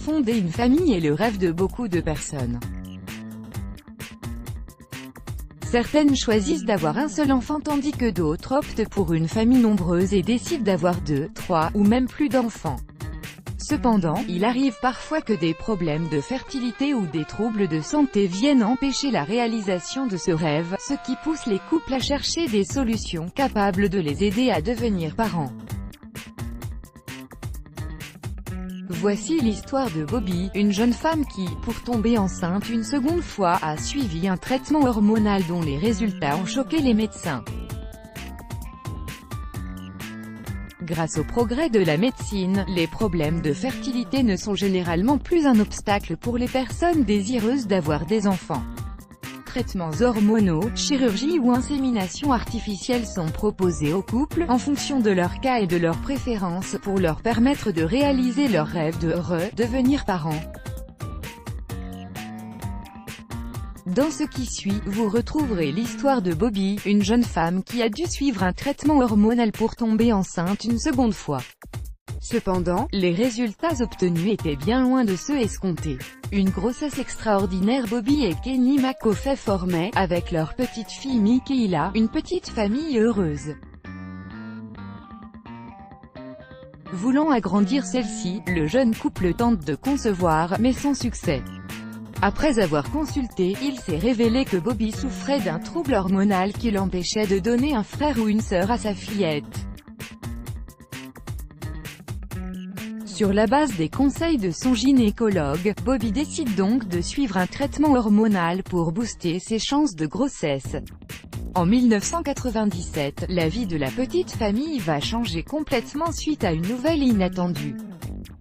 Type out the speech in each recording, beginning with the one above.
Fonder une famille est le rêve de beaucoup de personnes. Certaines choisissent d'avoir un seul enfant tandis que d'autres optent pour une famille nombreuse et décident d'avoir 2, 3, ou même plus d'enfants. Cependant, il arrive parfois que des problèmes de fertilité ou des troubles de santé viennent empêcher la réalisation de ce rêve, ce qui pousse les couples à chercher des solutions capables de les aider à devenir parents. Voici l'histoire de Bobby, une jeune femme qui, pour tomber enceinte une seconde fois, a suivi un traitement hormonal dont les résultats ont choqué les médecins. Grâce au progrès de la médecine, les problèmes de fertilité ne sont généralement plus un obstacle pour les personnes désireuses d'avoir des enfants. Traitements hormonaux, chirurgie ou insémination artificielle sont proposés aux couples, en fonction de leur cas et de leurs préférences, pour leur permettre de réaliser leur rêve de devenir parents. Dans ce qui suit, vous retrouverez l'histoire de Bobby, une jeune femme qui a dû suivre un traitement hormonal pour tomber enceinte une seconde fois. Cependant, les résultats obtenus étaient bien loin de ceux escomptés. Une grossesse extraordinaire. Bobby et Kenny McCaffey formaient, avec leur petite fille Michaela, une petite famille heureuse. Voulant agrandir celle-ci, le jeune couple tente de concevoir, mais sans succès. Après avoir consulté, il s'est révélé que Bobby souffrait d'un trouble hormonal qui l'empêchait de donner un frère ou une sœur à sa fillette. Sur la base des conseils de son gynécologue, Bobby décide donc de suivre un traitement hormonal pour booster ses chances de grossesse. En 1997, la vie de la petite famille va changer complètement suite à une nouvelle inattendue.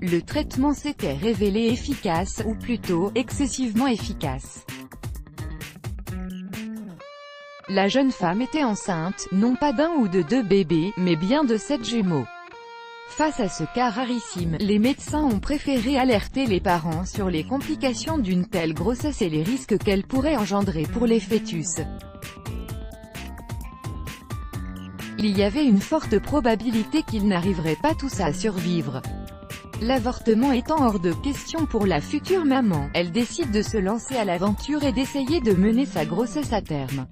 Le traitement s'était révélé efficace, ou plutôt, excessivement efficace. La jeune femme était enceinte, non pas d'un ou de 2 bébés, mais bien de 7 jumeaux. Face à ce cas rarissime, les médecins ont préféré alerter les parents sur les complications d'une telle grossesse et les risques qu'elle pourrait engendrer pour les fœtus. Il y avait une forte probabilité qu'ils n'arriveraient pas tous à survivre. L'avortement étant hors de question pour la future maman, elle décide de se lancer à l'aventure et d'essayer de mener sa grossesse à terme.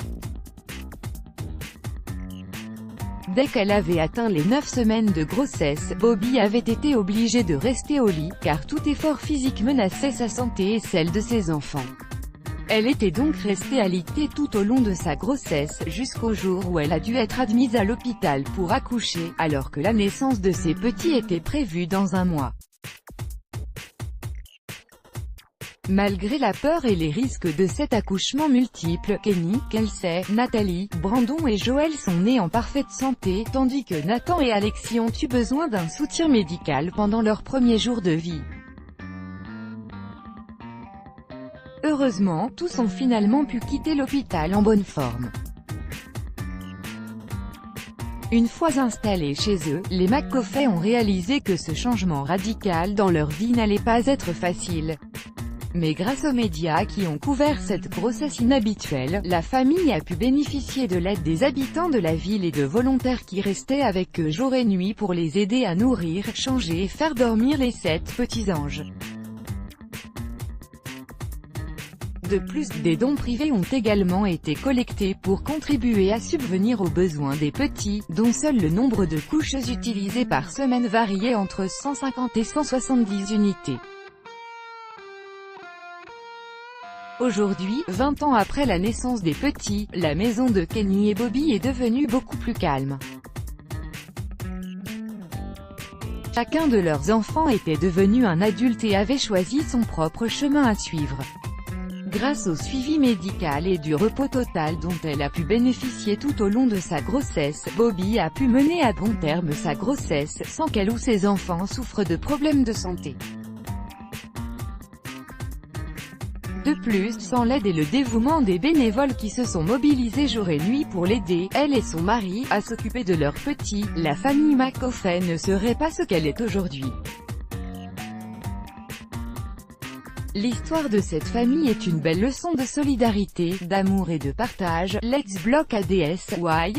Dès qu'elle avait atteint les 9 semaines de grossesse, Bobby avait été obligée de rester au lit, car tout effort physique menaçait sa santé et celle de ses enfants. Elle était donc restée alitée tout au long de sa grossesse, jusqu'au jour où elle a dû être admise à l'hôpital pour accoucher, alors que la naissance de ses petits était prévue dans 1 mois. Malgré la peur et les risques de cet accouchement multiple, Kenny, Kelsey, Natalie, Brandon et Joel sont nés en parfaite santé, tandis que Nathan et Alexis ont eu besoin d'un soutien médical pendant leurs premiers jours de vie. Heureusement, tous ont finalement pu quitter l'hôpital en bonne forme. Une fois installés chez eux, les McCaffey ont réalisé que ce changement radical dans leur vie n'allait pas être facile. Mais grâce aux médias qui ont couvert cette grossesse inhabituelle, la famille a pu bénéficier de l'aide des habitants de la ville et de volontaires qui restaient avec eux jour et nuit pour les aider à nourrir, changer et faire dormir les 7 petits anges. De plus, des dons privés ont également été collectés pour contribuer à subvenir aux besoins des petits, dont seul le nombre de couches utilisées par semaine variait entre 150 et 170 unités. Aujourd'hui, 20 ans après la naissance des petits, la maison de Kenny et Bobby est devenue beaucoup plus calme. Chacun de leurs enfants était devenu un adulte et avait choisi son propre chemin à suivre. Grâce au suivi médical et du repos total dont elle a pu bénéficier tout au long de sa grossesse, Bobby a pu mener à bon terme sa grossesse, sans qu'elle ou ses enfants souffrent de problèmes de santé. De plus, sans l'aide et le dévouement des bénévoles qui se sont mobilisés jour et nuit pour l'aider, elle et son mari, à s'occuper de leurs petits, la famille McCaffey ne serait pas ce qu'elle est aujourd'hui. L'histoire de cette famille est une belle leçon de solidarité, d'amour et de partage. Let's block ADS. Why?